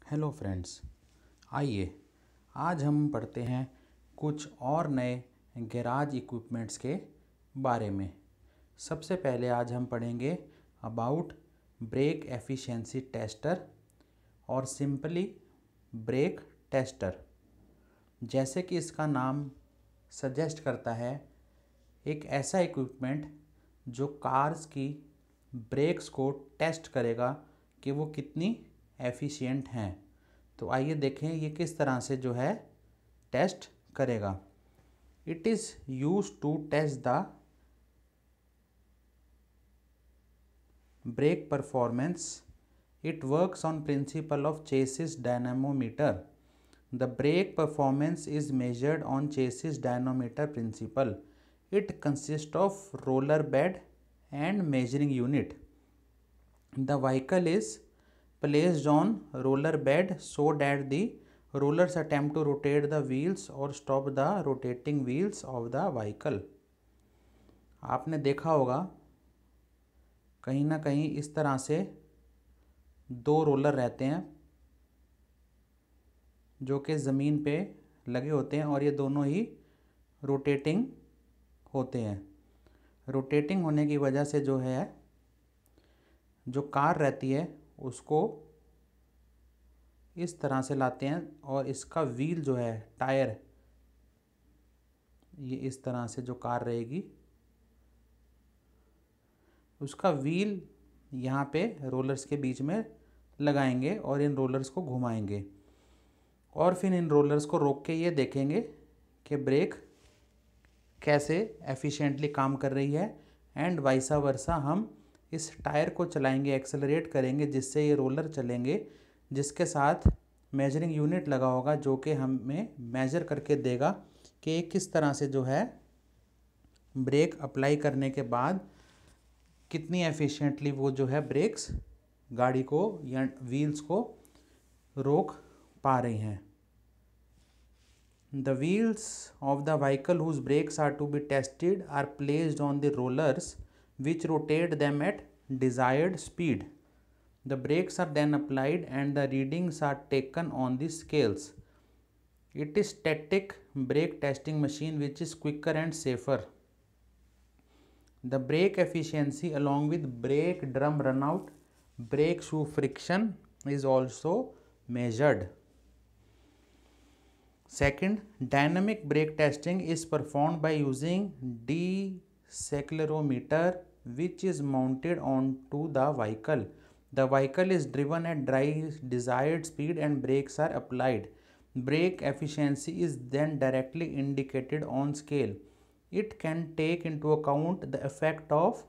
Hello friends, आइए आज हम पढ़ते हैं कुछ और नए गैराज इक्विपमेंट्स के बारे में। सबसे पहले आज हम पढ़ेंगे अबाउट ब्रेक एफिशिएंसी टेस्टर और सिंपली ब्रेक टेस्टर। जैसे कि इसका नाम सजेस्ट करता है, एक ऐसा इक्विपमेंट जो कार्स की ब्रेक्स को टेस्ट करेगा कि वो कितनी एफिशिएंट हैं। तो आइए देखें ये किस तरह से जो है टेस्ट करेगा। It is use to test the brake performance. It works on principle of chassis dynamometer. The brake performance is measured on chassis dynamometer principle. It consists of roller bed and measuring unit. The vehicle is placed on roller bed so that the rollers attempt to rotate the wheels or stop the rotating wheels of the vehicle. आपने देखा होगा कहीं ना कहीं इस तरह से दो रोलर रहते हैं जो कि ज़मीन पे लगे होते हैं और ये दोनों ही रोटेटिंग होते हैं। रोटेटिंग होने की वजह से जो है जो कार रहती है उसको इस तरह से लाते हैं और इसका व्हील जो है टायर, ये इस तरह से जो कार रहेगी उसका व्हील यहाँ पे रोलर्स के बीच में लगाएंगे और इन रोलर्स को घुमाएंगे और फिर इन रोलर्स को रोक के ये देखेंगे कि ब्रेक कैसे एफिशिएंटली काम कर रही है एंड वाइसा वर्सा हम इस टायर को चलाएंगे, एक्सेलरेट करेंगे जिससे ये रोलर चलेंगे, जिसके साथ मेजरिंग यूनिट लगा होगा जो कि हमें मेजर करके देगा कि किस तरह से जो है ब्रेक अप्लाई करने के बाद कितनी एफिशिएंटली वो जो है ब्रेक्स गाड़ी को या व्हील्स को रोक पा रही हैं। The wheels of the vehicle whose brakes are to be tested are placed on the rollers which rotate them at desired speed. The brakes are then applied and the readings are taken on the scales. It is static brake testing machine which is quicker and safer. The brake efficiency along with brake drum runout, brake shoe friction is also measured. Second, dynamic brake testing is performed by using decelerometer which is mounted onto the vehicle. The vehicle is driven at desired speed and brakes are applied. Brake efficiency is then directly indicated on scale. It can take into account the effect of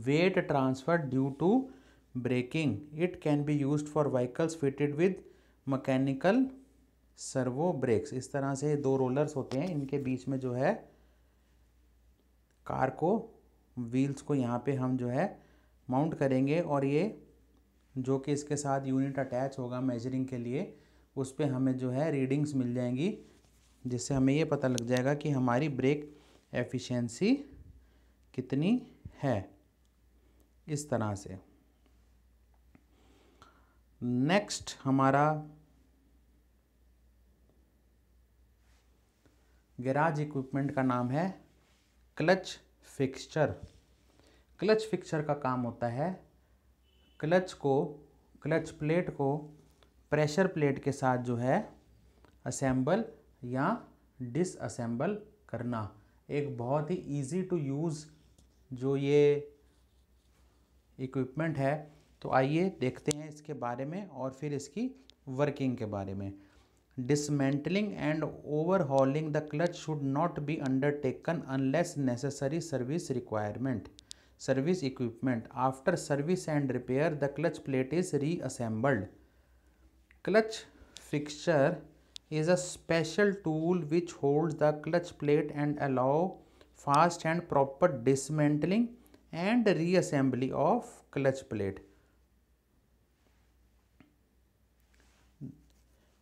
weight transfer due to braking. It can be used for vehicles fitted with mechanical servo brakes. इस तरह से दो rollers होते हैं, इनके बीच में जो है कार को व्हील्स को यहाँ पे हम जो है माउंट करेंगे और ये जो कि इसके साथ यूनिट अटैच होगा मेजरिंग के लिए, उस पे हमें जो है रीडिंग्स मिल जाएंगी जिससे हमें ये पता लग जाएगा कि हमारी ब्रेक एफिशिएंसी कितनी है। इस तरह से नेक्स्ट हमारा गैराज इक्विपमेंट का नाम है क्लच फिक्सचर। क्लच फिक्सचर का काम होता है क्लच प्लेट को प्रेशर प्लेट के साथ जो है असेंबल या डिसअसेंबल करना। एक बहुत ही इजी टू यूज़ जो ये इक्विपमेंट है। तो आइए देखते हैं इसके बारे में और फिर इसकी वर्किंग के बारे में। Dismantling and overhauling the clutch should not be undertaken unless necessary service equipment. After service and repair, the clutch plate is reassembled. Clutch fixture is a special tool which holds the clutch plate and allow fast and proper dismantling and reassembly of clutch plate.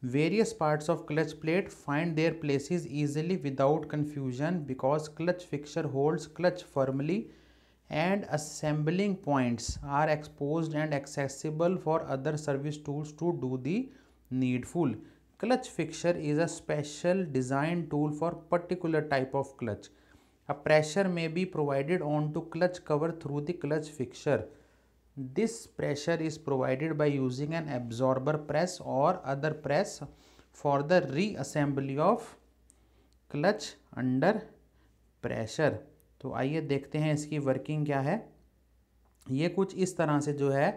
Various parts of clutch plate find their places easily without confusion because clutch fixture holds clutch firmly and assembling points are exposed and accessible for other service tools to do the needful. Clutch fixture is a special design tool for particular type of clutch. A pressure may be provided onto clutch cover through the clutch fixture. This pressure is provided by using an absorber press or other press for the reassembly of clutch under pressure. तो आइए देखते हैं इसकी working क्या है। ये कुछ इस तरह से जो है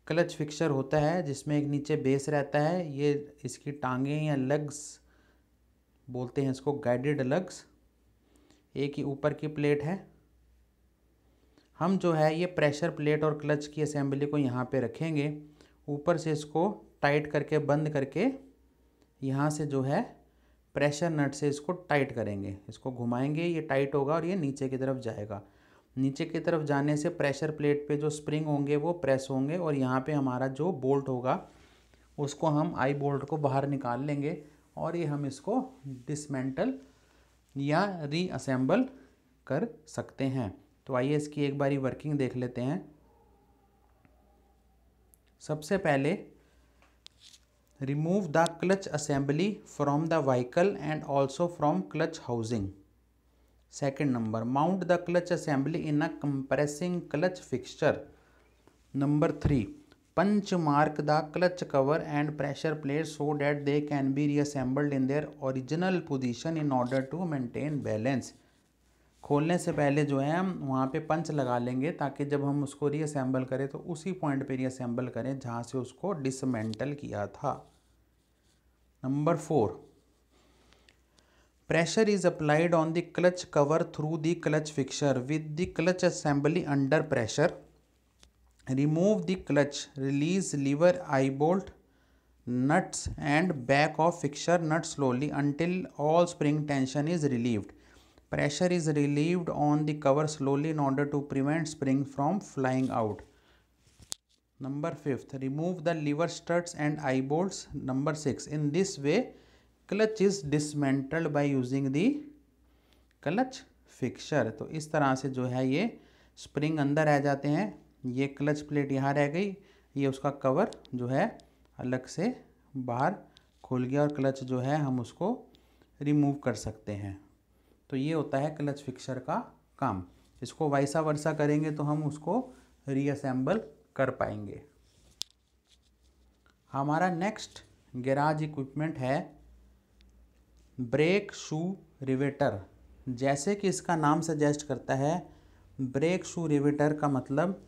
क्लच फिक्सर होता है, जिसमें एक नीचे बेस रहता है। ये इसकी टांगें या लग्स बोलते हैं इसको, गाइडेड लग्स। एक ही ऊपर की प्लेट है। हम जो है ये प्रेशर प्लेट और क्लच की असेंबली को यहाँ पे रखेंगे। ऊपर से इसको टाइट करके बंद करके यहाँ से जो है प्रेशर नट से इसको टाइट करेंगे। इसको घुमाएंगे, ये टाइट होगा और ये नीचे की तरफ जाएगा। नीचे की तरफ जाने से प्रेशर प्लेट पे जो स्प्रिंग होंगे वो प्रेस होंगे और यहाँ पे हमारा जो बोल्ट होगा उसको हम आई बोल्ट को बाहर निकाल लेंगे और ये हम इसको डिसमेंटल या रीअसेंबल कर सकते हैं। तो आइए इसकी एक बारी वर्किंग देख लेते हैं। सबसे पहले remove the clutch assembly from the vehicle and also from clutch housing. Second number, mount the clutch assembly in a compressing clutch fixture. Number 3, punch mark the clutch cover and pressure plates so that they can be reassembled in their original position in order to maintain balance. खोलने से पहले जो है हम वहाँ पे पंच लगा लेंगे ताकि जब हम उसको रीअसेंबल करें तो उसी पॉइंट पे रीअसेंबल करें जहाँ से उसको डिसमेंटल किया था। Number 4, pressure is applied on the clutch cover through the clutch fixer with the clutch assembly under pressure. Remove the clutch, release lever, eye bolt, nuts and back of fixture nut slowly until all spring tension is relieved. Pressure is relieved on the cover slowly in order to prevent spring from flying out. Number 5, remove the lever struts and eye bolts. Number 6, in this way clutch is dismantled by using the clutch fixture. तो इस तरह से जो है ये spring अंदर आ जाते हैं। ये क्लच प्लेट यहाँ रह गई, ये उसका कवर जो है अलग से बाहर खुल गया और क्लच जो है हम उसको रिमूव कर सकते हैं। तो ये होता है क्लच फिक्सर का काम। इसको वाइसा वर्सा करेंगे तो हम उसको रीअसेंबल कर पाएंगे। हमारा नेक्स्ट गैराज इक्विपमेंट है ब्रेक शू रिवेटर। जैसे कि इसका नाम सजेस्ट करता है, ब्रेक शू रिवेटर का मतलब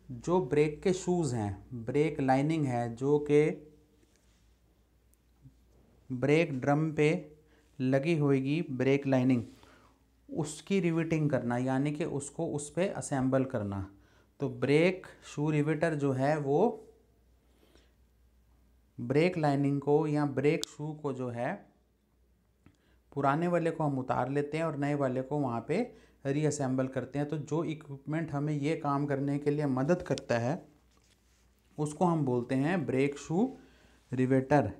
जो ब्रेक के शूज़ हैं, ब्रेक लाइनिंग है जो कि ब्रेक ड्रम पे लगी होगी, ब्रेक लाइनिंग, उसकी रिवेटिंग करना, यानी कि उसको उस पर असेंबल करना। तो ब्रेक शू रिवेटर जो है वो ब्रेक लाइनिंग को या ब्रेक शू को जो है पुराने वाले को हम उतार लेते हैं और नए वाले को वहाँ पे रीअसेंबल करते हैं। तो जो इक्विपमेंट हमें ये काम करने के लिए मदद करता है उसको हम बोलते हैं brake shoe riveter.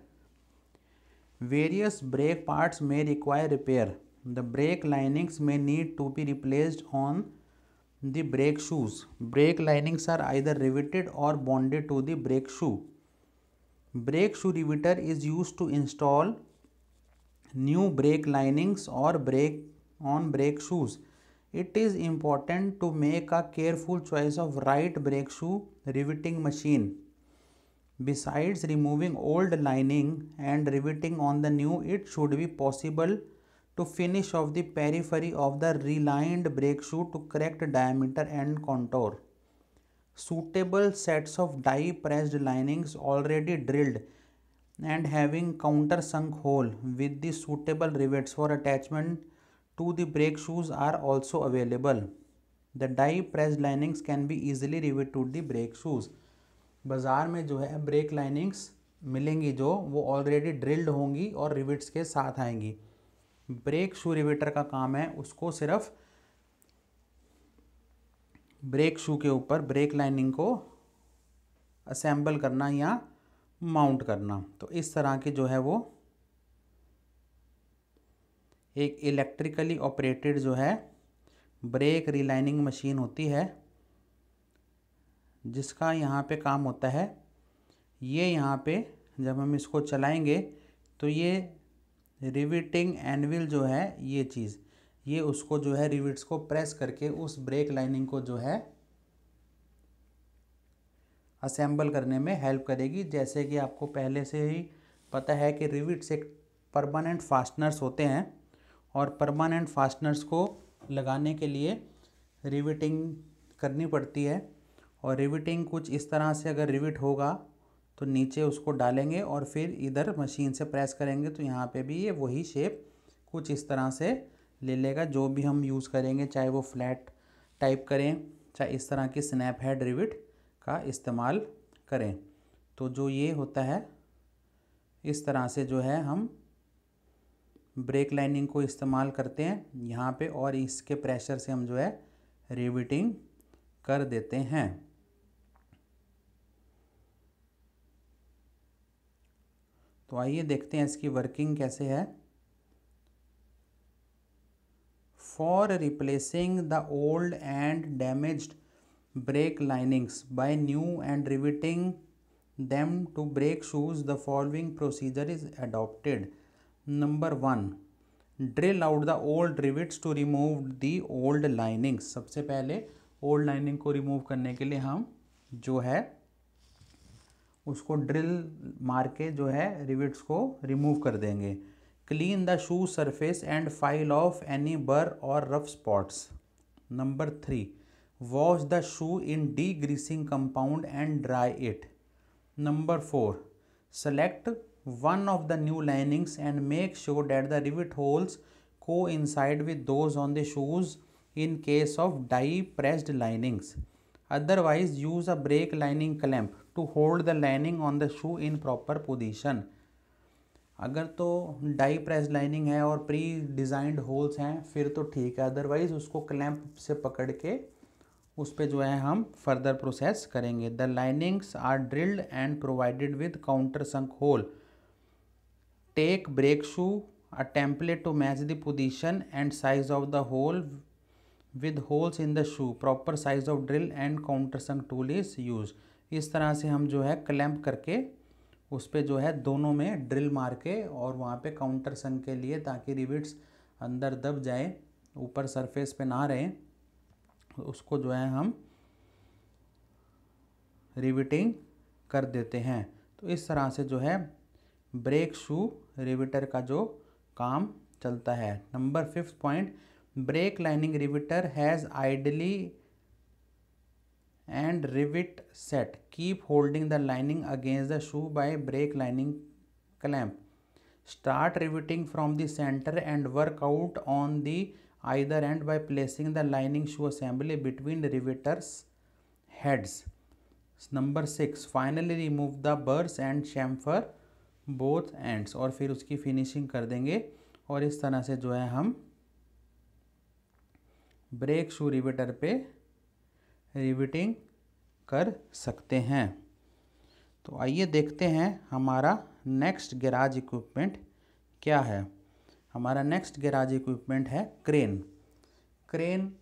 Various brake parts may require repair. The brake linings may need to be replaced on the brake shoes. Brake linings are either riveted or bonded to the brake shoe. Brake shoe riveter is used to install new brake linings or brake shoes. It is important to make a careful choice of right brake shoe riveting machine. Besides removing old lining and riveting on the new, it should be possible to finish off the periphery of the relined brake shoe to correct diameter and contour. Suitable sets of die pressed linings already drilled and having countersunk hole with the suitable rivets for attachment to the brake shoes are also available. The die pressed linings can be easily riveted to the brake shoes. बाज़ार में जो है break linings मिलेंगी जो वो already drilled होंगी और rivets के साथ आएंगी। ब्रेक शू रिवेटर का काम है उसको सिर्फ ब्रेक शू के ऊपर ब्रेक लाइनिंग को असेंबल करना या माउंट करना। तो इस तरह की जो है वो एक इलेक्ट्रिकली ऑपरेटेड जो है ब्रेक रिलाइनिंग मशीन होती है, जिसका यहाँ पे काम होता है, ये यहाँ पे जब हम इसको चलाएंगे तो ये रिविटिंग एनविल जो है, ये चीज़, ये उसको जो है रिविट्स को प्रेस करके उस ब्रेक लाइनिंग को जो है असेंबल करने में हेल्प करेगी। जैसे कि आपको पहले से ही पता है कि रिविट्स एक परमानेंट फास्टनर्स होते हैं, और परमानेंट फास्टनर्स को लगाने के लिए रिविटिंग करनी पड़ती है। और रिविटिंग कुछ इस तरह से, अगर रिविट होगा तो नीचे उसको डालेंगे और फिर इधर मशीन से प्रेस करेंगे तो यहाँ पे भी ये वही शेप कुछ इस तरह से ले लेगा। जो भी हम यूज़ करेंगे, चाहे वो फ्लैट टाइप करें, चाहे इस तरह की स्नैप हेड रिविट का इस्तेमाल करें, तो जो ये होता है इस तरह से जो है हम ब्रेक लाइनिंग को इस्तेमाल करते हैं यहाँ पे, और इसके प्रेशर से हम जो है रिविटिंग कर देते हैं। तो आइए देखते हैं इसकी वर्किंग कैसे है। For replacing the old and damaged brake linings by new and riveting them to brake shoes, the following procedure is adopted. Number 1, drill out the old rivets to remove the old linings. सबसे पहले old lining को remove करने के लिए हम जो है उसको ड्रिल मार के जो है रिविट्स को रिमूव कर देंगे। Clean the shoe surface and file of any बर और rough spots. Number 3, wash the shoe in degreasing compound and dry it. Number 4, select one of the new linings and make sure that the rivet holes coincide with those on the shoes in case of die pressed linings. Otherwise, use a brake lining clamp to hold the lining on the shoe in proper position. अगर तो die press lining है और pre designed holes हैं फिर तो ठीक है, otherwise उसको क्लैंप से पकड़ के उस पर जो है हम फर्दर प्रोसेस करेंगे। The linings are drilled and provided with counter sunk hole. Take brake shoe a template to match the position and size of the hole with holes in the shoe. Proper size of drill and counter sunk tool is use. इस तरह से हम जो है clamp करके उस पर जो है दोनों में ड्रिल मार के और वहाँ पे काउंटर संक के लिए, ताकि रिविट्स अंदर दब जाए, ऊपर सरफेस पे ना रहें, उसको जो है हम रिविटिंग कर देते हैं। तो इस तरह से जो है ब्रेक शू रिविटर का जो काम चलता है। Number 5 point, brake lining riveter has ideally and rivet set. Keep holding the lining against the shoe by brake lining clamp. Start riveting from the centre and work out on the either end by placing the lining shoe assembly between the riveters heads. Number 6, finally remove the burrs and chamfer both ends, और फिर उसकी finishing कर देंगे। और इस तरह से जो है हम ब्रेक शू रिवेटर पे रिविटिंग कर सकते हैं। तो आइए देखते हैं हमारा नेक्स्ट गैराज इक्विपमेंट क्या है। हमारा नेक्स्ट गैराज इक्विपमेंट है क्रेन। क्रेन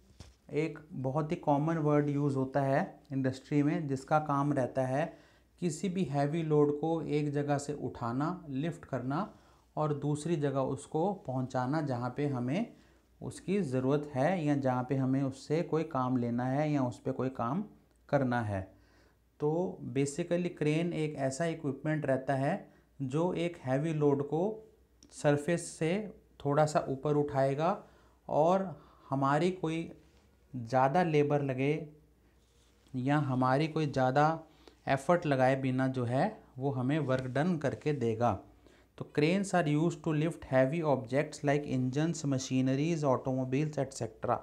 एक बहुत ही कॉमन वर्ड यूज़ होता है इंडस्ट्री में, जिसका काम रहता है किसी भी हैवी लोड को एक जगह से उठाना, लिफ्ट करना और दूसरी जगह उसको पहुंचाना जहां पे हमें उसकी ज़रूरत है, या जहां पे हमें उससे कोई काम लेना है या उस पर कोई काम करना है। तो बेसिकली क्रेन एक ऐसा इक्विपमेंट रहता है जो एक हैवी लोड को सरफेस से थोड़ा सा ऊपर उठाएगा, और हमारी कोई ज़्यादा लेबर लगे या हमारी कोई ज़्यादा एफर्ट लगाए बिना जो है वो हमें वर्क डन करके देगा। तो cranes are used to lift heavy objects like engines, machineries, automobiles etcetera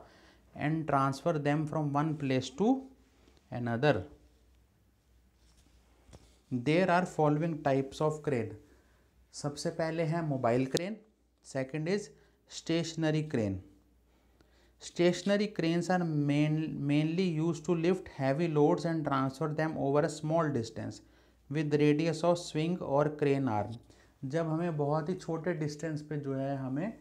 and transfer them from one place to another. There are following types of crane. सबसे पहले है mobile crane, second is stationary crane. Stationary cranes are mainly used to lift heavy loads and transfer them over a small distance with radius of swing or crane arm। जब हमें बहुत ही छोटे distance पे जो है हमें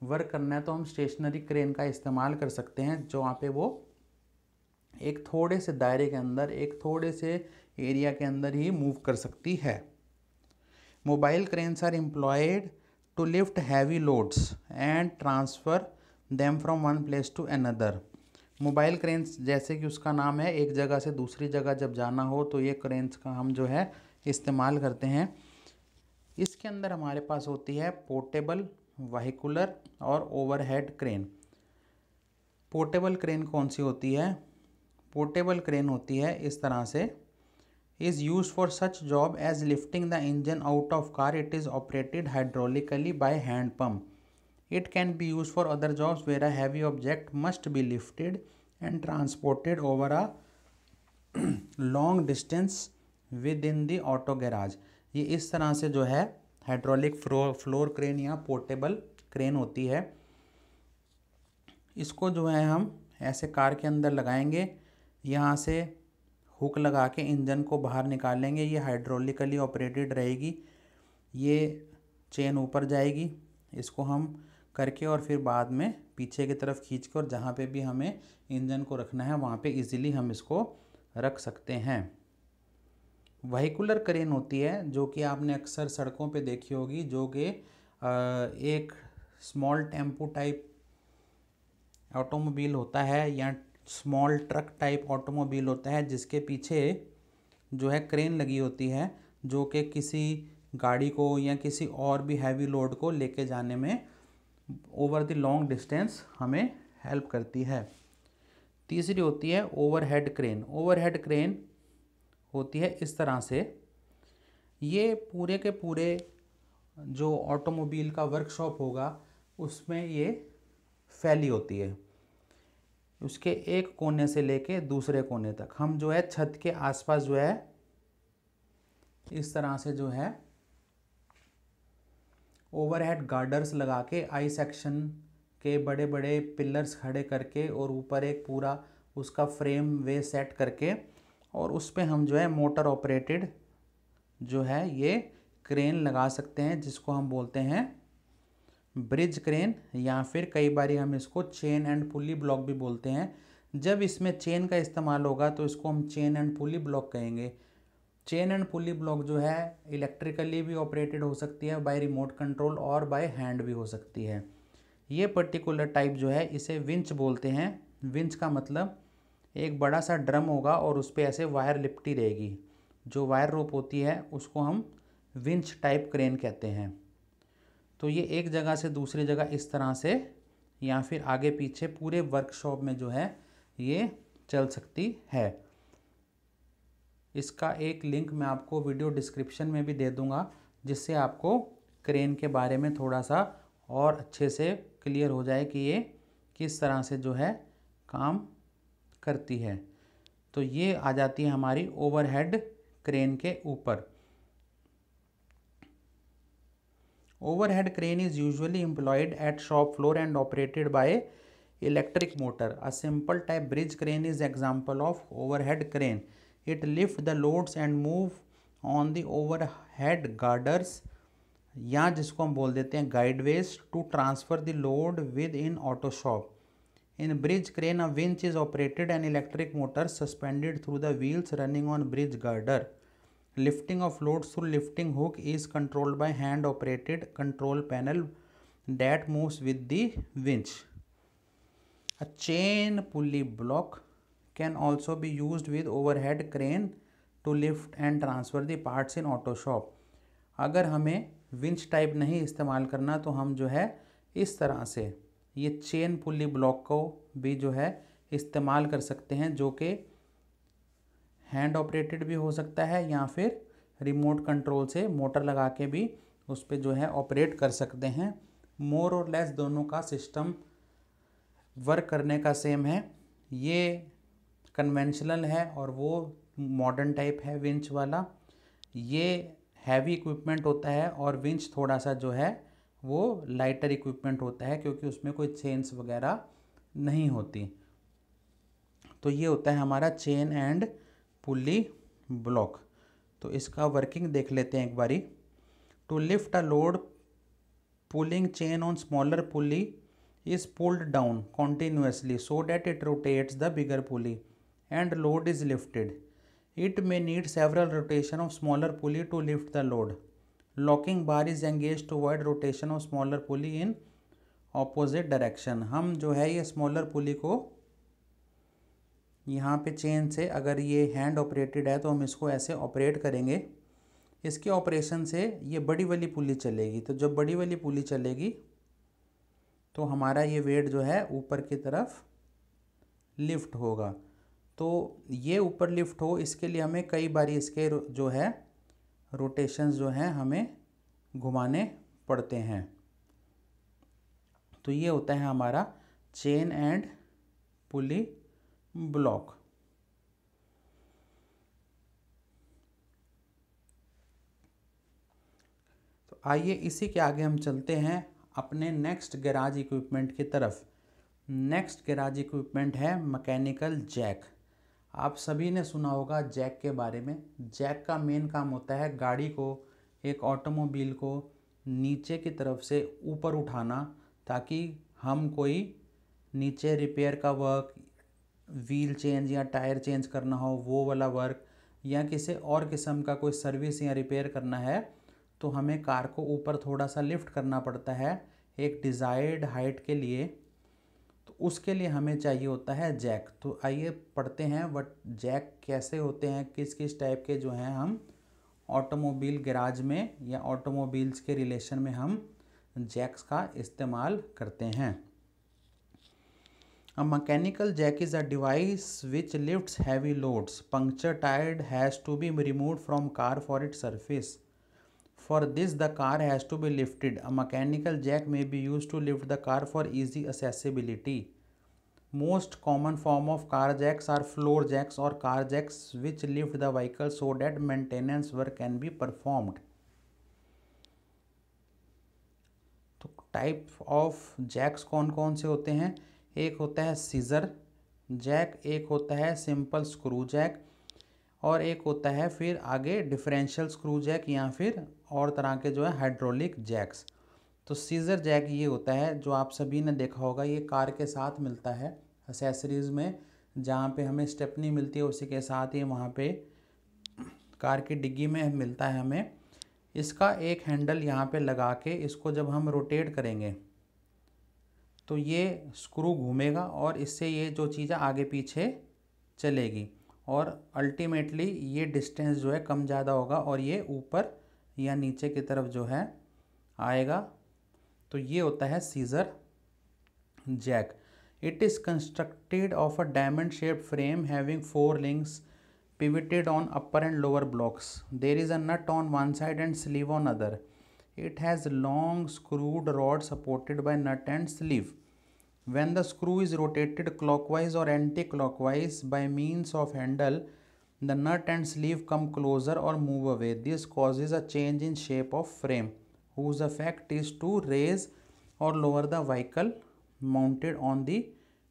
वर्क करना है तो हम स्टेशनरी क्रेन का इस्तेमाल कर सकते हैं, जो वहाँ पे वो एक थोड़े से दायरे के अंदर, एक थोड़े से एरिया के अंदर ही मूव कर सकती है। Mobile cranes are employed to lift heavy loads and transfer them from one place to another. Mobile cranes, जैसे कि उसका नाम है, एक जगह से दूसरी जगह जब जाना हो तो ये क्रेन्स का हम जो है इस्तेमाल करते हैं। इसके अंदर हमारे पास होती है पोर्टेबल, व्हीकुलर और ओवरहेड क्रेन। पोर्टेबल क्रेन कौन सी होती है? पोर्टेबल क्रेन होती है इस तरह से, is use for such job as lifting the engine out of car. It is operated hydraulically by hand pump. It can be used for other jobs where a heavy object must be lifted and transported over a long distance within the auto garage। ये इस तरह से जो है hydraulic floor crane या portable crane होती है। इसको जो है हम ऐसे कार के अंदर लगाएंगे, यहाँ से हुक लगा के इंजन को बाहर निकालेंगे। ये हाइड्रोलिकली ऑपरेटेड रहेगी, ये चेन ऊपर जाएगी, इसको हम करके और फिर बाद में पीछे की तरफ खींच के और जहाँ पे भी हमें इंजन को रखना है वहाँ पे इजीली हम इसको रख सकते हैं। व्हीकुलर क्रेन होती है जो कि आपने अक्सर सड़कों पे देखी होगी, जो कि एक स्मॉल टेम्पो टाइप ऑटोमोबाइल होता है या स्मॉल ट्रक टाइप ऑटोमोबाइल होता है, जिसके पीछे जो है क्रेन लगी होती है, जो कि किसी गाड़ी को या किसी और भी हैवी लोड को लेके जाने में ओवर द लॉन्ग डिस्टेंस हमें हेल्प करती है। तीसरी होती है ओवरहेड क्रेन। ओवरहेड क्रेन होती है इस तरह से, ये पूरे के पूरे जो ऑटोमोबाइल का वर्कशॉप होगा उसमें ये फैली होती है। उसके एक कोने से लेके दूसरे कोने तक हम जो है छत के आसपास जो है इस तरह से जो है ओवरहेड गार्डर्स लगा के, आई सेक्शन के बड़े बड़े पिलर्स खड़े करके और ऊपर एक पूरा उसका फ्रेम वे सेट करके, और उस पे हम जो है मोटर ऑपरेटेड जो है ये क्रेन लगा सकते हैं, जिसको हम बोलते हैं ब्रिज क्रेन, या फिर कई बार हम इसको चेन एंड पुली ब्लॉक भी बोलते हैं। जब इसमें चेन का इस्तेमाल होगा तो इसको हम चेन एंड पुली ब्लॉक कहेंगे। चेन एंड पुली ब्लॉक जो है इलेक्ट्रिकली भी ऑपरेटेड हो सकती है बाय रिमोट कंट्रोल और बाय हैंड भी हो सकती है। ये पर्टिकुलर टाइप जो है इसे विंच बोलते हैं। विंच का मतलब एक बड़ा सा ड्रम होगा और उस पर ऐसे वायर लिपटी रहेगी, जो वायर रोप होती है उसको हम विंच टाइप क्रेन कहते हैं। तो ये एक जगह से दूसरी जगह इस तरह से या फिर आगे पीछे पूरे वर्कशॉप में जो है ये चल सकती है। इसका एक लिंक मैं आपको वीडियो डिस्क्रिप्शन में भी दे दूंगा, जिससे आपको क्रेन के बारे में थोड़ा सा और अच्छे से क्लियर हो जाए कि ये किस तरह से जो है काम करती है। तो ये आ जाती है हमारी ओवरहेड क्रेन के ऊपर। Overhead crane is usually employed eight shop floor and operated by electric motor. A simple type bridge crane is example of overhead crane. It lift the loads and move on the overhead girders, या जिसको हम बोल देते हैं guideways, to transfer the load within auto shop. In bridge crane a winch is operated and electric motor suspended through the wheels running on bridge girder. Lifting of loads through lifting hook is controlled by hand operated control panel that moves with the winch. A chain pulley block can also be used with overhead crane to lift and transfer the parts in auto shop. अगर हमें winch type नहीं इस्तेमाल करना तो हम जो है इस तरह से ये चेन पुली ब्लॉक को भी जो है इस्तेमाल कर सकते हैं, जो कि हैंड ऑपरेटेड भी हो सकता है या फिर रिमोट कंट्रोल से मोटर लगा के भी उस पर जो है ऑपरेट कर सकते हैं। मोर और लेस दोनों का सिस्टम वर्क करने का सेम है। ये कन्वेंशनल है और वो मॉडर्न टाइप है विंच वाला। ये हैवी इक्विपमेंट होता है और विंच थोड़ा सा जो है वो लाइटर इक्विपमेंट होता है, क्योंकि उसमें कोई चेन्स वगैरह नहीं होती। तो ये होता है हमारा चेन एंड पुली ब्लॉक। तो इसका वर्किंग देख लेते हैं एक बारी। To lift a load pulling chain on smaller pulley is pulled down continuously so that it rotates the bigger pulley and load is lifted. It may need several rotation of smaller pulley to lift the load. Locking bar is engaged to avoid rotation of smaller pulley in opposite direction. हम जो है ये smaller पुली को यहाँ पे chain से, अगर ये हैंड ऑपरेटेड है तो हम इसको ऐसे ऑपरेट करेंगे। इसके ऑपरेशन से ये बड़ी वाली पुली चलेगी, तो जब बड़ी वाली पुली चलेगी तो हमारा ये वेट जो है ऊपर की तरफ लिफ्ट होगा। तो ये ऊपर लिफ्ट हो, इसके लिए हमें कई बारी इसके जो है रोटेशंस जो हैं हमें घुमाने पड़ते हैं। तो ये होता है हमारा चेन एंड पुली ब्लॉक। तो आइए इसी के आगे हम चलते हैं अपने नेक्स्ट गैराज इक्विपमेंट की तरफ। नेक्स्ट गैराज इक्विपमेंट है मैकेनिकल जैक। आप सभी ने सुना होगा जैक के बारे में। जैक का मेन काम होता है गाड़ी को, एक ऑटोमोबाइल को नीचे की तरफ से ऊपर उठाना, ताकि हम कोई नीचे रिपेयर का वर्क, व्हील चेंज या टायर चेंज करना हो वो वाला वर्क, या किसी और किस्म का कोई सर्विस या रिपेयर करना है तो हमें कार को ऊपर थोड़ा सा लिफ्ट करना पड़ता है एक डिज़ायर्ड हाइट के लिए। तो उसके लिए हमें चाहिए होता है जैक। तो आइए पढ़ते हैं वट जैक कैसे होते हैं, किस किस टाइप के जो हैं हम ऑटोमोबाइल गैराज में या ऑटोमोबाइल्स के रिलेशन में हम जैक्स का इस्तेमाल करते हैं। A mechanical jack is a device which lifts heavy loads. Puncture tire has to be removed from car for its surface. For this, the car has to be lifted. A mechanical jack may be used to lift the car for easy accessibility. Most common form of car jacks are floor jacks or car jacks which lift the vehicle so that maintenance work can be performed. तो type of Jacques कौन कौन से होते हैं? एक होता है scissor Jack, एक होता है सिंपल स्क्रू जैक, और एक होता है फिर आगे डिफरेंशियल स्क्रू जैक या फिर और तरह के जो है हाइड्रोलिक जैक्स। तो सीजर जैक ये होता है जो आप सभी ने देखा होगा, ये कार के साथ मिलता है एक्सेसरीज़ में, जहाँ पे हमें स्टेपनी मिलती है उसी के साथ ही वहाँ पे कार की डिग्गी में मिलता है हमें। इसका एक हैंडल यहाँ पे लगा के इसको जब हम रोटेट करेंगे तो ये स्क्रू घूमेगा और इससे ये जो चीज़ आगे पीछे चलेगी और अल्टीमेटली ये डिस्टेंस जो है कम ज़्यादा होगा और ये ऊपर या नीचे की तरफ जो है आएगा। तो ये होता है scissor jack. It is constructed of a diamond shaped frame having 4 links pivoted on upper and lower blocks. There is a nut on one side and sleeve on other. It has long screwed rod supported by nut and sleeve. When the screw is rotated clockwise or anti-clockwise by means of handle, the nut and sleeve come closer or move away. This causes a change in shape of frame, whose effect is to raise or lower the vehicle mounted on the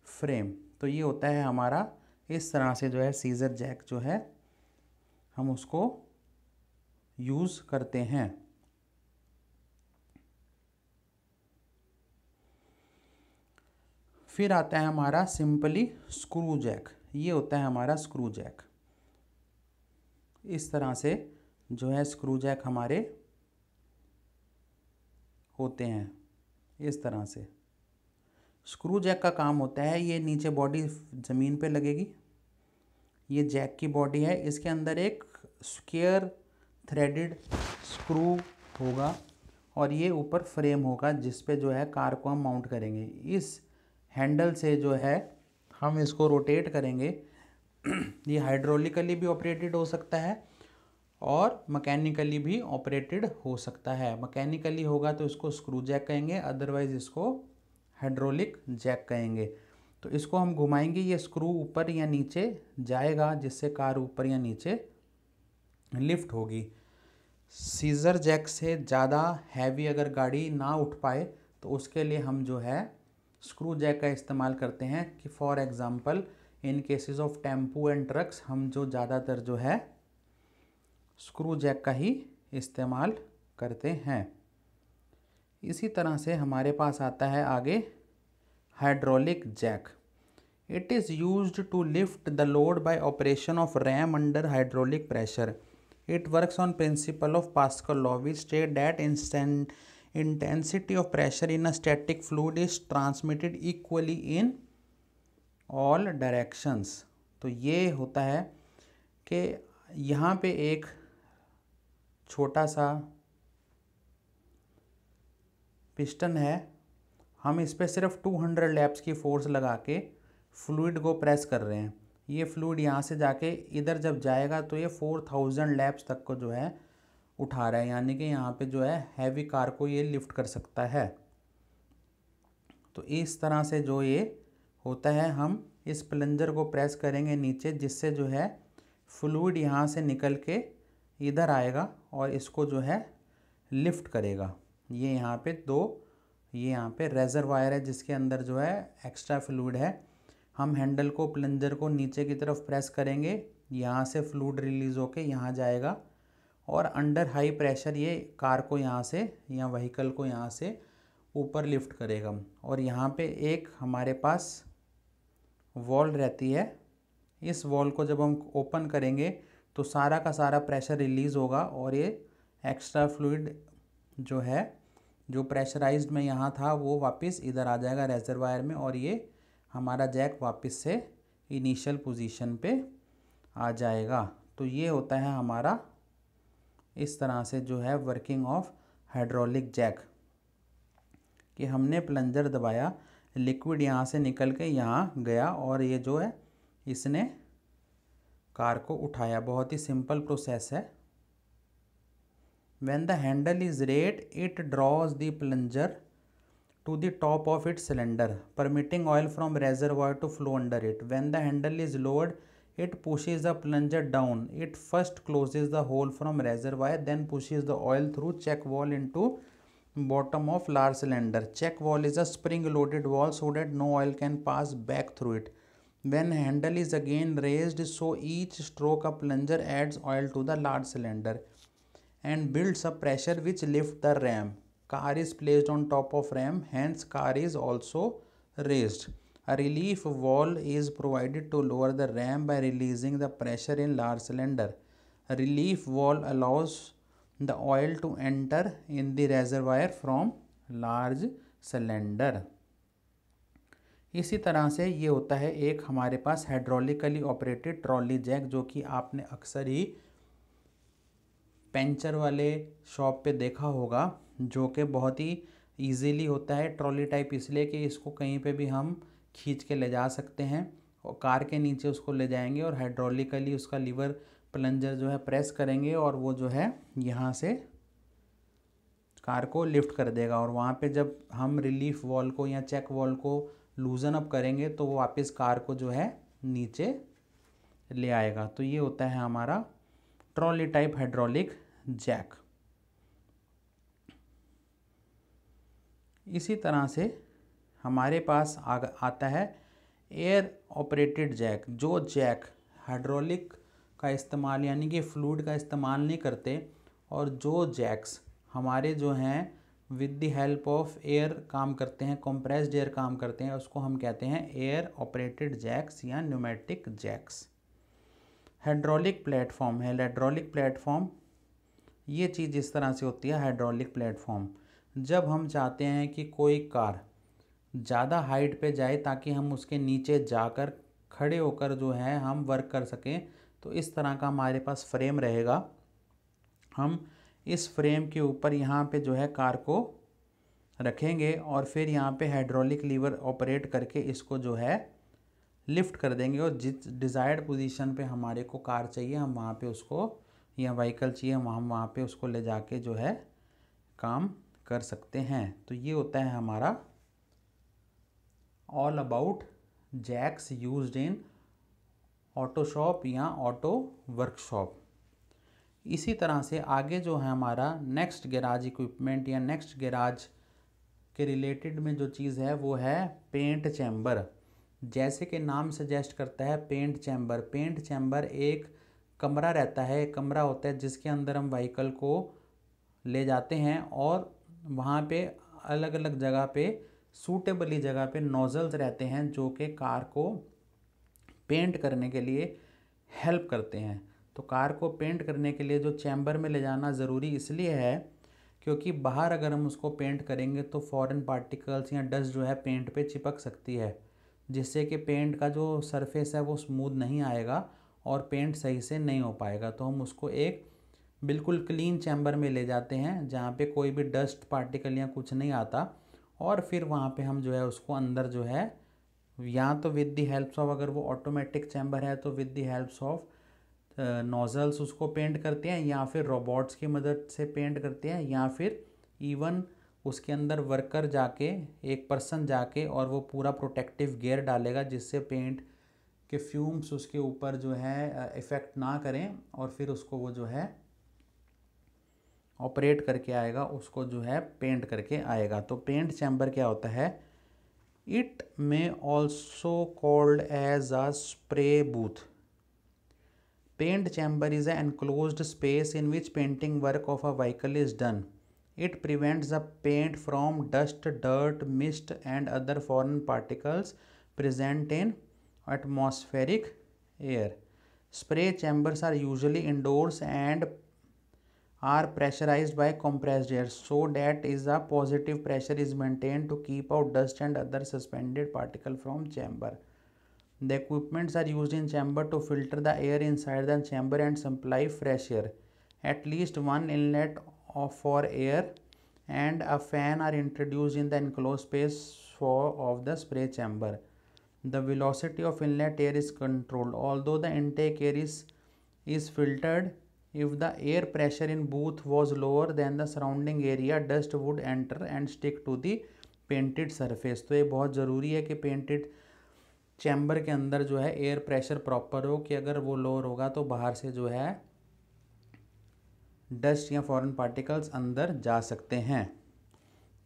frame. तो ये होता है हमारा, इस तरह से जो है सीजर जैक जो है हम उसको यूज़ करते हैं। फिर आता है हमारा सिंपली स्क्रू जैक। ये होता है हमारा स्क्रू जैक। इस तरह से जो है स्क्रू जैक हमारे होते हैं। इस तरह से स्क्रू जैक का काम होता है, ये नीचे बॉडी ज़मीन पे लगेगी, ये जैक की बॉडी है, इसके अंदर एक स्क्वायर थ्रेडेड स्क्रू होगा और ये ऊपर फ्रेम होगा जिस पे जो है कार को हम माउंट करेंगे। इस हैंडल से जो है हम इसको रोटेट करेंगे। ये हाइड्रोलिकली भी ऑपरेटेड हो सकता है और मैकेनिकली भी ऑपरेटेड हो सकता है। मैकेनिकली होगा तो इसको स्क्रू जैक कहेंगे, अदरवाइज़ इसको हाइड्रोलिक जैक कहेंगे। तो इसको हम घुमाएंगे, ये स्क्रू ऊपर या नीचे जाएगा जिससे कार ऊपर या नीचे लिफ्ट होगी। सीजर जैक से ज़्यादा हैवी अगर गाड़ी ना उठ पाए तो उसके लिए हम जो है स्क्रू जैक का इस्तेमाल करते हैं कि for example in cases of tempo and trucks हम जो ज़्यादातर जो है स्क्रू जैक का ही इस्तेमाल करते हैं। इसी तरह से हमारे पास आता है आगे hydraulic jack. It is used to lift the load by operation of ram under hydraulic pressure. It works on principle of Pascal law which state that intensity of pressure in a static fluid is transmitted equally in all directions। तो ये होता है कि यहाँ पे एक छोटा सा पिस्टन है, हम इस पर सिर्फ 200 लैप्स की फोर्स लगा के फ्लूइड को प्रेस कर रहे हैं। ये फ्लूइड यहाँ से जाके इधर जब जाएगा तो ये 4000 लैप्स तक को जो है उठा रहा है, यानी कि यहाँ पे जो है हैवी कार को ये लिफ्ट कर सकता है। तो इस तरह से जो ये होता है, हम इस प्लंजर को प्रेस करेंगे नीचे, जिससे जो है फ्लूइड यहाँ से निकल के इधर आएगा और इसको जो है लिफ्ट करेगा। ये यहाँ पे रेजरवायर है जिसके अंदर जो है एक्स्ट्रा फ्लूइड है। हम हैंडल को, प्लंजर को नीचे की तरफ प्रेस करेंगे, यहाँ से फ्लूइड रिलीज़ होके यहाँ जाएगा और अंडर हाई प्रेशर ये कार को यहाँ से या व्हीकल को यहाँ से ऊपर लिफ्ट करेगा। और यहाँ पे एक हमारे पास वॉल रहती है, इस वॉल को जब हम ओपन करेंगे तो सारा का सारा प्रेशर रिलीज़ होगा और ये एक्स्ट्रा फ्लूइड जो है, जो प्रेशराइज्ड में यहाँ था, वो वापस इधर आ जाएगा रेजरवायर में और ये हमारा जैक वापस से इनिशियल पोजीशन पे आ जाएगा। तो ये होता है हमारा इस तरह से जो है वर्किंग ऑफ हाइड्रोलिक जैक, कि हमने प्लंजर दबाया, लिक्विड यहाँ से निकल के यहाँ गया और ये जो है इसने कार को उठाया। बहुत ही सिंपल प्रोसेस है। When the handle is raised, it draws the plunger to the top of its cylinder, permitting oil from reservoir to flow under it. When the handle is lowered, it pushes the plunger down. It first closes the hole from reservoir, then pushes the oil through check valve into bottom of large cylinder. Check valve is a spring-loaded valve so that no oil can pass back through it. When handle is again raised, so each stroke a plunger adds oil to the large cylinder and builds a pressure which lifts the ram. Car is placed on top of ram, hence car is also raised. A relief valve is provided to lower the ram by releasing the pressure in large cylinder. A relief valve allows the oil to enter in the reservoir from large cylinder. इसी तरह से ये होता है एक हमारे पास hydraulically operated trolley Jack, जो कि आपने अक्सर ही पंचर वाले शॉप पे देखा होगा, जो कि बहुत ही इजीली होता है। ट्रॉली टाइप इसलिए कि इसको कहीं पे भी हम खींच के ले जा सकते हैं और कार के नीचे उसको ले जाएंगे और हाइड्रोलिकली उसका लीवर प्लंजर जो है प्रेस करेंगे और वो जो है यहाँ से कार को लिफ्ट कर देगा। और वहाँ पे जब हम रिलीफ वॉल को या चेक वॉल को लूजन अप करेंगे तो वो वापस कार को जो है नीचे ले आएगा। तो ये होता है हमारा ट्रॉली टाइप हाइड्रोलिक जैक। इसी तरह से हमारे पास आता है एयर ऑपरेटेड जैक। जो जैक हाइड्रोलिक का इस्तेमाल यानी कि फ्लूइड का इस्तेमाल नहीं करते और जो जैक्स हमारे जो हैं with the help of air काम करते हैं, कंप्रेस्ड एयर काम करते हैं, उसको हम कहते हैं एयर ऑपरेटेड जैक्स या न्यूमेटिक जैक्स। हाइड्रोलिक प्लेटफॉर्म है। हाइड्रोलिक प्लेटफॉर्म ये चीज़ इस तरह से होती है। हाइड्रोलिक प्लेटफॉर्म जब हम चाहते हैं कि कोई कार ज़्यादा हाइट पे जाए ताकि हम उसके नीचे जाकर खड़े होकर जो है हम वर्क कर सकें, तो इस तरह का हमारे पास फ्रेम रहेगा। हम इस फ्रेम के ऊपर यहाँ पे जो है कार को रखेंगे और फिर यहाँ पे हाइड्रोलिक लीवर ऑपरेट करके इसको जो है लिफ्ट कर देंगे और जिस डिज़ायर्ड पोजीशन पे हमारे को कार चाहिए हम वहाँ पे उसको, या व्हीकल चाहिए हम वहाँ पे उसको ले जाके जो है काम कर सकते हैं। तो ये होता है हमारा all about jacks used in auto shop या ऑटो वर्कशॉप। इसी तरह से आगे जो है हमारा नेक्स्ट गैराज इक्विपमेंट या नेक्स्ट गैराज के रिलेटेड में जो चीज़ है वो है पेंट चैम्बर। जैसे कि नाम सजेस्ट करता है पेंट चैम्बर। पेंट चैम्बर एक कमरा रहता है, एक कमरा होता है जिसके अंदर हम व्हीकल को ले जाते हैं और वहाँ पे अलग अलग जगह पे सूटेबली जगह पे नोज़ल्स रहते हैं जो कि कार को पेंट करने के लिए हेल्प करते हैं। तो कार को पेंट करने के लिए जो चैम्बर में ले जाना ज़रूरी इसलिए है क्योंकि बाहर अगर हम उसको पेंट करेंगे तो फॉरेन पार्टिकल्स या डस्ट जो है पेंट पे चिपक सकती है, जिससे कि पेंट का जो सरफेस है वो स्मूथ नहीं आएगा और पेंट सही से नहीं हो पाएगा। तो हम उसको एक बिल्कुल क्लीन चैम्बर में ले जाते हैं जहाँ पे कोई भी डस्ट पार्टिकल या कुछ नहीं आता, और फिर वहाँ पे हम जो है उसको अंदर जो है या तो विद दी हेल्प्स ऑफ, अगर वो ऑटोमेटिक चैम्बर है तो with the helps of nozzles उसको पेंट करते हैं, या फिर रोबोट्स की मदद से पेंट करते हैं, या फिर इवन उसके अंदर वर्कर जाके, एक पर्सन जाके और वो पूरा प्रोटेक्टिव गियर डालेगा जिससे पेंट के फ्यूम्स उसके ऊपर जो है इफ़ेक्ट ना करें, और फिर उसको वो जो है ऑपरेट करके आएगा, उसको जो है पेंट करके आएगा। तो पेंट चैम्बर क्या होता है? It may also called as a spray booth. Paint chamber is an enclosed space in which painting work of a vehicle is done. It prevents the paint from dust, dirt, mist, and other foreign particles present in atmospheric air. Spray chambers are usually indoors and are pressurized by compressed air so that is a positive pressure is maintained to keep out dust and other suspended particle from chamber. The equipments are used in chamber to filter the air inside the chamber and supply fresh air. At least one inlet for air and a fan are introduced in the enclosed space of the spray chamber. The velocity of inlet air is controlled. Although the intake air is filtered, if the air pressure in booth was lower than the surrounding area, dust would enter and stick to the painted surface. तो ये बहुत ज़रूरी है कि painted chamber के अंदर जो है एयर प्रेशर प्रॉपर हो, कि अगर वो लोअर होगा तो बाहर से जो है डस्ट या फॉरेन पार्टिकल्स अंदर जा सकते हैं।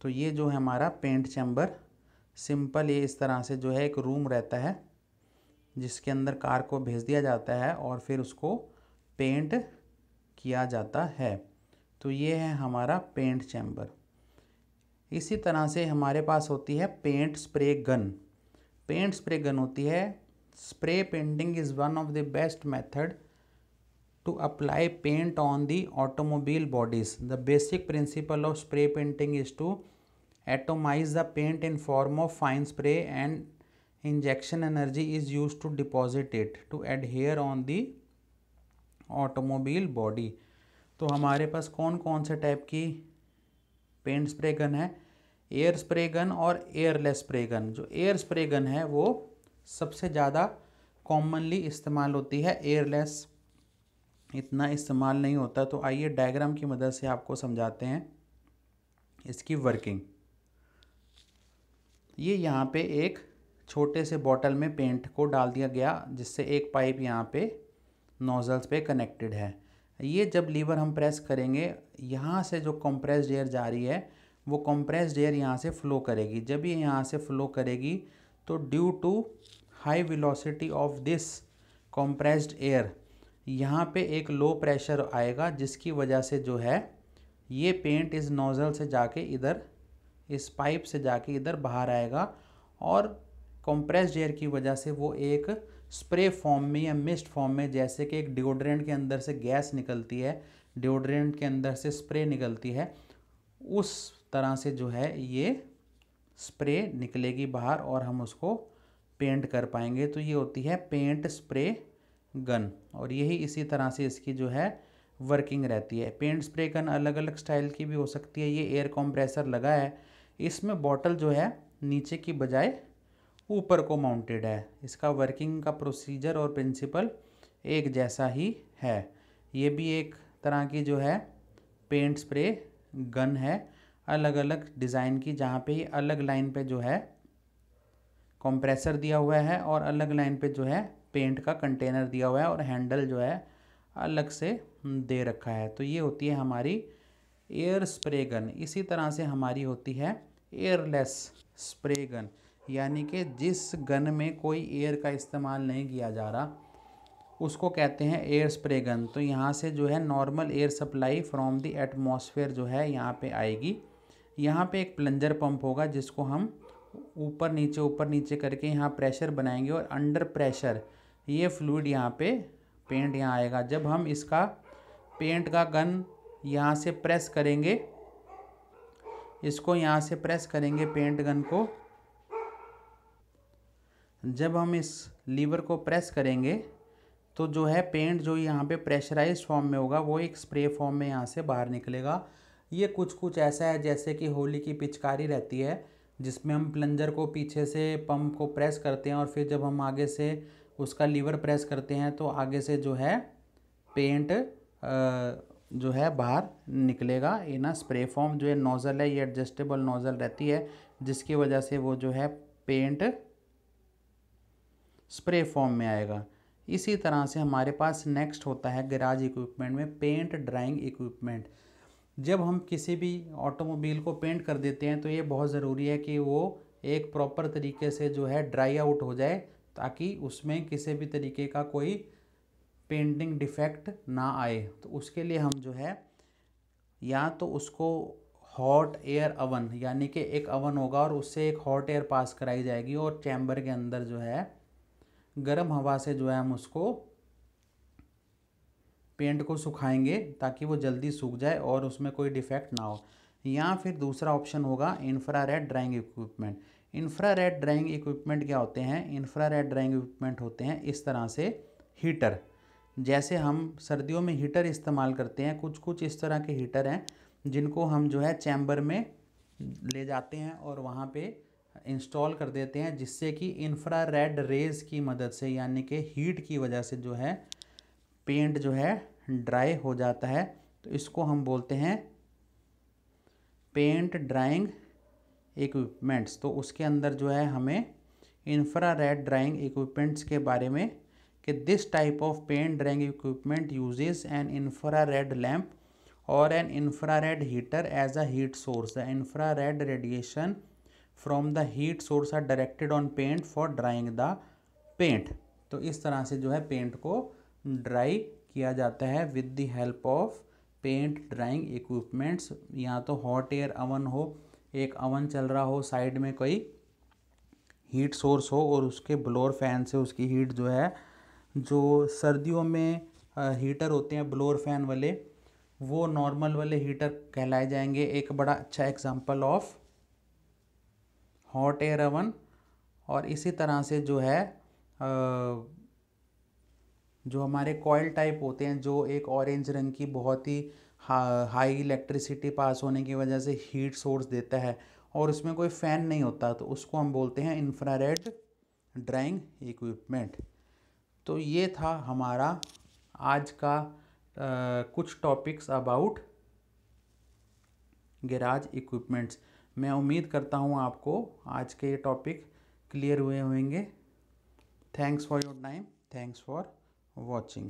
तो ये जो है हमारा पेंट चैम्बर सिंपल, ये इस तरह से जो है एक रूम रहता है जिसके अंदर कार को भेज दिया जाता है और फिर उसको पेंट किया जाता है। तो ये है हमारा पेंट चैम्बर। इसी तरह से हमारे पास होती है paint spray gun. Paint spray gun होती है, spray painting is one of the best method to apply paint on the automobile bodies. The basic principle of spray painting is to atomize the paint in form of fine spray and injection energy is used to deposit it to adhere on the automobile body. तो हमारे पास कौन कौन से type की paint spray gun है? Air spray gun और airless spray gun. जो air spray gun है वो सबसे ज़्यादा कॉमनली इस्तेमाल होती है, एयरलेस इतना इस्तेमाल नहीं होता। तो आइए डायग्राम की मदद से आपको समझाते हैं इसकी वर्किंग। ये यहाँ पे एक छोटे से बॉटल में पेंट को डाल दिया गया जिससे एक पाइप यहाँ पे नोज़ल्स पे कनेक्टेड है। ये जब लीवर हम प्रेस करेंगे, यहाँ से जो कंप्रेस्ड एयर जा रही है वो कंप्रेस्ड एयर यहाँ से फ़्लो करेगी। जब ये यहाँ से फ़्लो करेगी तो due to high velocity of this compressed air यहाँ पे एक लो प्रेशर आएगा, जिसकी वजह से जो है ये पेंट इस नोज़ल से जाके इधर, इस पाइप से जाके इधर बाहर आएगा, और कंप्रेस्ड एयर की वजह से वो एक स्प्रे फॉर्म में या मिस्ट फॉर्म में, जैसे कि एक डिओड्रेंट के अंदर से गैस निकलती है, डिओड्रेंट के अंदर से स्प्रे निकलती है, उस तरह से जो है ये स्प्रे निकलेगी बाहर और हम उसको पेंट कर पाएंगे। तो ये होती है पेंट स्प्रे गन, और यही इसी तरह से इसकी जो है वर्किंग रहती है। पेंट स्प्रे गन अलग अलग स्टाइल की भी हो सकती है। ये एयर कंप्रेसर लगा है, इसमें बॉटल जो है नीचे की बजाय ऊपर को माउंटेड है। इसका वर्किंग का प्रोसीजर और प्रिंसिपल एक जैसा ही है। ये भी एक तरह की जो है पेंट स्प्रे गन है, अलग अलग डिज़ाइन की, जहाँ पे ये अलग लाइन पे जो है कंप्रेसर दिया हुआ है और अलग लाइन पे जो है पेंट का कंटेनर दिया हुआ है और हैंडल जो है अलग से दे रखा है। तो ये होती है हमारी एयर स्प्रे गन। इसी तरह से हमारी होती है एयरलेस स्प्रे गन, यानी कि जिस गन में कोई एयर का इस्तेमाल नहीं किया जा रहा उसको कहते हैं एयर स्प्रे गन। तो यहाँ से जो है normal air supply from the atmosphere जो है यहाँ पे आएगी, यहाँ पे एक प्लंजर पंप होगा जिसको हम ऊपर नीचे करके यहाँ प्रेशर बनाएंगे और अंडर प्रेशर ये फ्लूइड यहाँ पे पेंट यहाँ आएगा। जब हम इसका पेंट का गन यहाँ से प्रेस करेंगे, इसको यहाँ से प्रेस करेंगे पेंट गन को, जब हम इस लीवर को प्रेस करेंगे तो जो है पेंट जो यहाँ पे प्रेशराइज्ड फॉर्म में होगा वो एक स्प्रे फॉर्म में यहाँ से बाहर निकलेगा। ये कुछ ऐसा है जैसे कि होली की पिचकारी रहती है जिसमें हम प्लंजर को पीछे से पंप को प्रेस करते हैं और फिर जब हम आगे से उसका लीवर प्रेस करते हैं तो आगे से जो है पेंट जो है बाहर निकलेगा इन स्प्रे फॉर्म। जो है नोज़ल है ये एडजस्टेबल नोज़ल रहती है जिसकी वजह से वो जो है पेंट स्प्रे फॉर्म में आएगा। इसी तरह से हमारे पास नेक्स्ट होता है गैराज इक्विपमेंट में पेंट ड्राइंग इक्विपमेंट। जब हम किसी भी ऑटोमोबाइल को पेंट कर देते हैं तो ये बहुत ज़रूरी है कि वो एक प्रॉपर तरीके से जो है ड्राई आउट हो जाए ताकि उसमें किसी भी तरीके का कोई पेंटिंग डिफेक्ट ना आए। तो उसके लिए हम जो है या तो उसको हॉट एयर अवन यानी कि एक अवन होगा और उससे एक हॉट एयर पास कराई जाएगी और चैम्बर के अंदर जो है गर्म हवा से जो है हम उसको पेंट को सुखाएंगे ताकि वो जल्दी सूख जाए और उसमें कोई डिफेक्ट ना हो। या फिर दूसरा ऑप्शन होगा infrared drawing equipment. Infrared drawing equipment क्या होते हैं? इंफ्रारेड ड्राइंग इक्विपमेंट होते हैं इस तरह से हीटर। जैसे हम सर्दियों में हीटर इस्तेमाल करते हैं, कुछ इस तरह के हीटर हैं जिनको हम जो है चैम्बर में ले जाते हैं और वहाँ पे इंस्टॉल कर देते हैं जिससे कि इंफ्रारेड रेज की मदद से यानी कि हीट की वजह से जो है पेंट जो है ड्राई हो जाता है। तो इसको हम बोलते हैं पेंट ड्राइंग इक्विपमेंट्स। तो उसके अंदर जो है हमें इंफ्रारेड ड्राइंग इक्विपमेंट्स के बारे में कि this type of paint drying equipment uses an infrared lamp or an infrared heater as a heat source. The infrared radiation from the heat source are directed on paint for drying the paint. तो इस तरह से जो है paint को dry किया जाता है with the help of paint drying equipments. या तो हॉट एयर अवन हो, एक अवन चल रहा हो, साइड में कोई हीट सोर्स हो और उसके ब्लोअर फैन से उसकी हीट जो है, जो सर्दियों में हीटर होते हैं ब्लोअर फैन वाले वो नॉर्मल वाले हीटर कहलाए जाएंगे। एक बड़ा अच्छा example of hot air oven. और इसी तरह से जो है जो हमारे कॉइल टाइप होते हैं जो एक ऑरेंज रंग की बहुत ही हाई इलेक्ट्रिसिटी पास होने की वजह से हीट सोर्स देता है और उसमें कोई फ़ैन नहीं होता, तो उसको हम बोलते हैं इंफ्रारेड ड्राइंग इक्विपमेंट। तो ये था हमारा आज का कुछ टॉपिक्स अबाउट गैराज इक्विपमेंट्स। मैं उम्मीद करता हूँ आपको आज के ये टॉपिक क्लियर हुए होंगे। Thanks for your time, thanks for watching।